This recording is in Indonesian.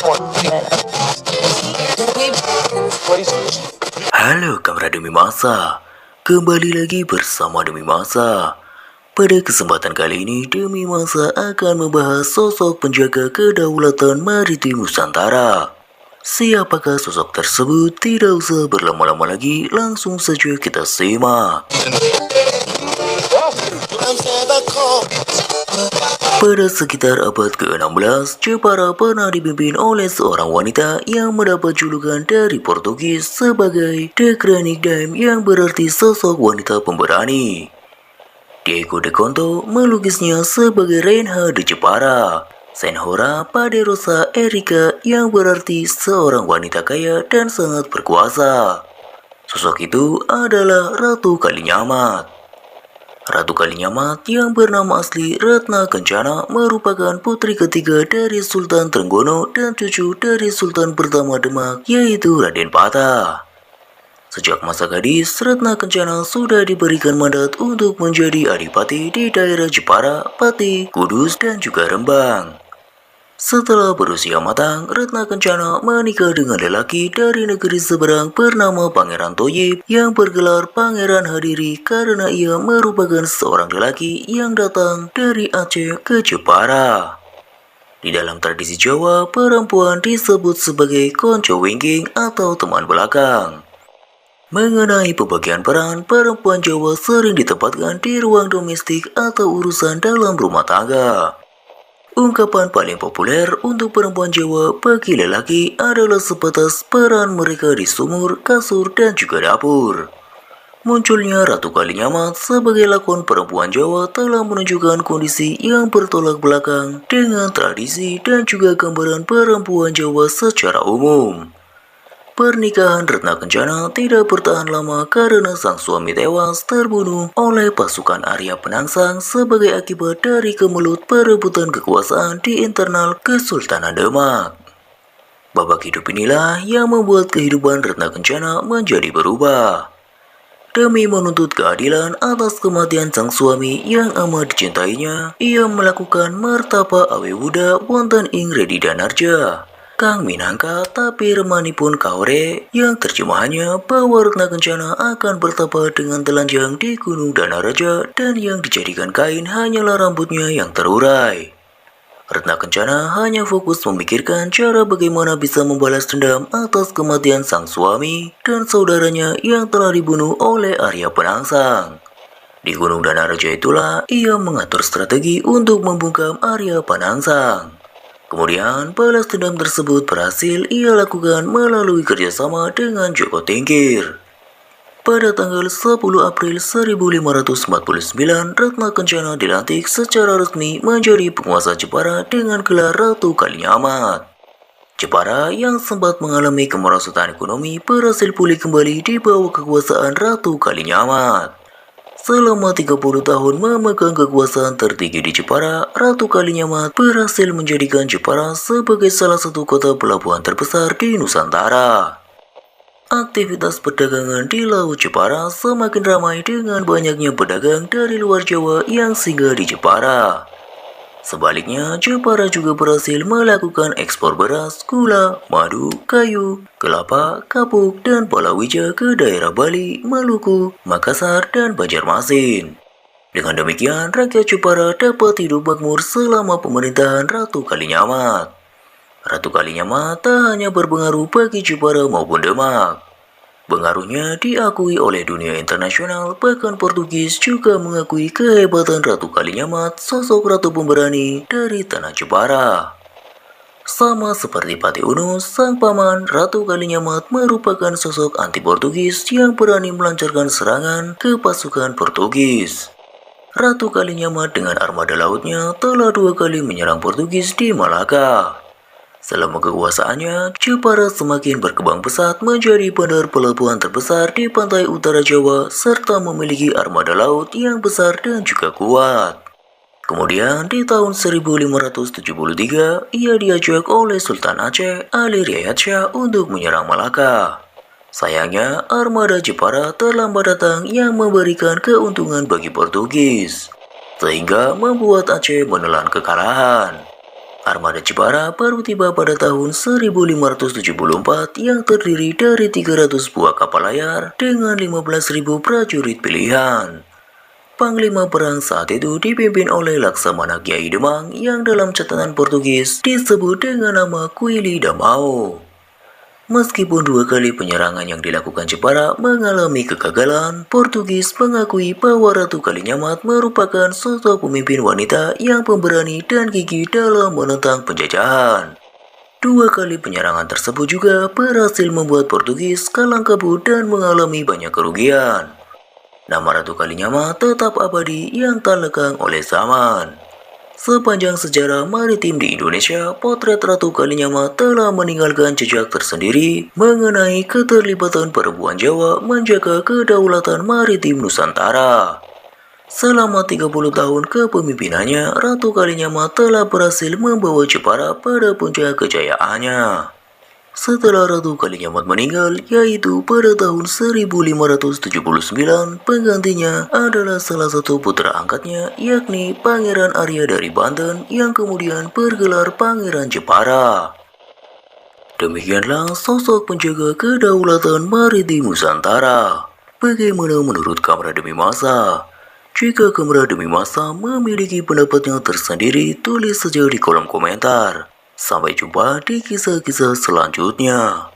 Halo kawan Demi Masa, kembali lagi bersama Demi Masa. Pada kesempatan kali ini Demi Masa akan membahas sosok penjaga kedaulatan maritim Nusantara. Siapakah sosok tersebut? Tidak usah berlama-lama lagi, langsung saja kita simak. Pada sekitar abad ke-16, Jepara pernah dipimpin oleh seorang wanita yang mendapat julukan dari Portugis sebagai The Granny Dame, yang berarti sosok wanita pemberani. Diego de Conto melukisnya sebagai Reina de Jepara, Senhora Poderosa Erika, yang berarti seorang wanita kaya dan sangat berkuasa. Sosok itu adalah Ratu Kalinyamat. Ratu Kalinyamat yang bernama asli Ratna Kencana merupakan putri ketiga dari Sultan Trenggono dan cucu dari Sultan pertama Demak, yaitu Raden Patah. Sejak masa gadis, Ratna Kencana sudah diberikan mandat untuk menjadi adipati di daerah Jepara, Pati, Kudus, dan juga Rembang. Setelah berusia matang, Ratna Kencana menikah dengan lelaki dari negeri seberang bernama Pangeran Toyib yang bergelar Pangeran Hadiri karena ia merupakan seorang lelaki yang datang dari Aceh ke Jepara. Di dalam tradisi Jawa, perempuan disebut sebagai konco wingking atau teman belakang. Mengenai pembagian peran, perempuan Jawa sering ditempatkan di ruang domestik atau urusan dalam rumah tangga. Ungkapan paling populer untuk perempuan Jawa bagi lelaki adalah sebatas peran mereka di sumur, kasur, dan juga dapur. Munculnya Ratu Kalinyamat sebagai lakon perempuan Jawa telah menunjukkan kondisi yang bertolak belakang dengan tradisi dan juga gambaran perempuan Jawa secara umum. Pernikahan Ratna Kencana tidak bertahan lama karena sang suami tewas terbunuh oleh pasukan Arya Penangsang sebagai akibat dari kemelut perebutan kekuasaan di internal Kesultanan Demak. Babak hidup inilah yang membuat kehidupan Ratna Kencana menjadi berubah. Demi menuntut keadilan atas kematian sang suami yang amat dicintainya, ia melakukan martapa awe wuda wonten ing Redi Danarja, Kang Minangka tapi remanipun kaore, yang terjemahannya bahwa Ratna Kencana akan bertapa dengan telanjang di Gunung Danaraja dan yang dijadikan kain hanyalah rambutnya yang terurai. Ratna Kencana hanya fokus memikirkan cara bagaimana bisa membalas dendam atas kematian sang suami dan saudaranya yang telah dibunuh oleh Arya Penangsang. Di Gunung Danaraja itulah ia mengatur strategi untuk membungkam Arya Penangsang. Kemudian balas dendam tersebut berhasil ia lakukan melalui kerjasama dengan Joko Tingkir. Pada tanggal 10 April 1549, Ratna Kencana dilantik secara resmi menjadi penguasa Jepara dengan gelar Ratu Kalinyamat. Jepara yang sempat mengalami kemerosotan ekonomi berhasil pulih kembali di bawah kekuasaan Ratu Kalinyamat. Selama 30 tahun memegang kekuasaan tertinggi di Jepara, Ratu Kalinyamat berhasil menjadikan Jepara sebagai salah satu kota pelabuhan terbesar di Nusantara. Aktivitas perdagangan di Laut Jepara semakin ramai dengan banyaknya pedagang dari luar Jawa yang singgah di Jepara. Sebaliknya, Jepara juga berhasil melakukan ekspor beras, gula, madu, kayu, kelapa, kapuk, dan palawija ke daerah Bali, Maluku, Makassar, dan Banjarmasin. Dengan demikian, rakyat Jepara dapat hidup makmur selama pemerintahan Ratu Kalinyamat. Ratu Kalinyamat tak hanya berpengaruh bagi Jepara maupun Demak. Pengaruhnya diakui oleh dunia internasional, bahkan Portugis juga mengakui kehebatan Ratu Kalinyamat, sosok ratu pemberani dari tanah Jepara. Sama seperti Pati Unus, sang paman, Ratu Kalinyamat merupakan sosok anti-Portugis yang berani melancarkan serangan ke pasukan Portugis. Ratu Kalinyamat dengan armada lautnya telah 2 kali menyerang Portugis di Malaka. Selama kekuasaannya, Jepara semakin berkembang pesat menjadi bandar pelabuhan terbesar di pantai utara Jawa serta memiliki armada laut yang besar dan juga kuat. Kemudian di tahun 1573, ia diajak oleh Sultan Aceh, Ali Riayat Shah untuk menyerang Malaka. Sayangnya, armada Jepara terlambat datang yang memberikan keuntungan bagi Portugis, sehingga membuat Aceh menelan kekalahan. Armada Jepara baru tiba pada tahun 1574 yang terdiri dari 300 buah kapal layar dengan 15.000 prajurit pilihan. Panglima perang saat itu dipimpin oleh Laksamana Kiai Demang yang dalam catatan Portugis disebut dengan nama Kuili Damao. Meskipun 2 kali penyerangan yang dilakukan Jepara mengalami kegagalan, Portugis mengakui bahwa Ratu Kalinyamat merupakan sosok pemimpin wanita yang pemberani dan gigih dalam menentang penjajahan. 2 kali penyerangan tersebut juga berhasil membuat Portugis kalang kabut dan mengalami banyak kerugian. Nama Ratu Kalinyamat tetap abadi yang tak lekang oleh zaman. Sepanjang sejarah maritim di Indonesia, potret Ratu Kalinyamat telah meninggalkan jejak tersendiri mengenai keterlibatan perempuan Jawa menjaga kedaulatan maritim Nusantara. Selama 30 tahun kepemimpinannya, Ratu Kalinyamat telah berhasil membawa Jepara pada puncak kejayaannya. Setelah Ratu Kalinyamat meninggal, yaitu pada tahun 1579, penggantinya adalah salah satu putra angkatnya, yakni Pangeran Arya dari Banten yang kemudian bergelar Pangeran Jepara. Demikianlah sosok penjaga kedaulatan maritim Nusantara. Bagaimana menurut Kamera Demi Masa? Jika Kamera Demi Masa memiliki pendapatnya tersendiri, tulis saja di kolom komentar. Sampai jumpa di kisah-kisah selanjutnya.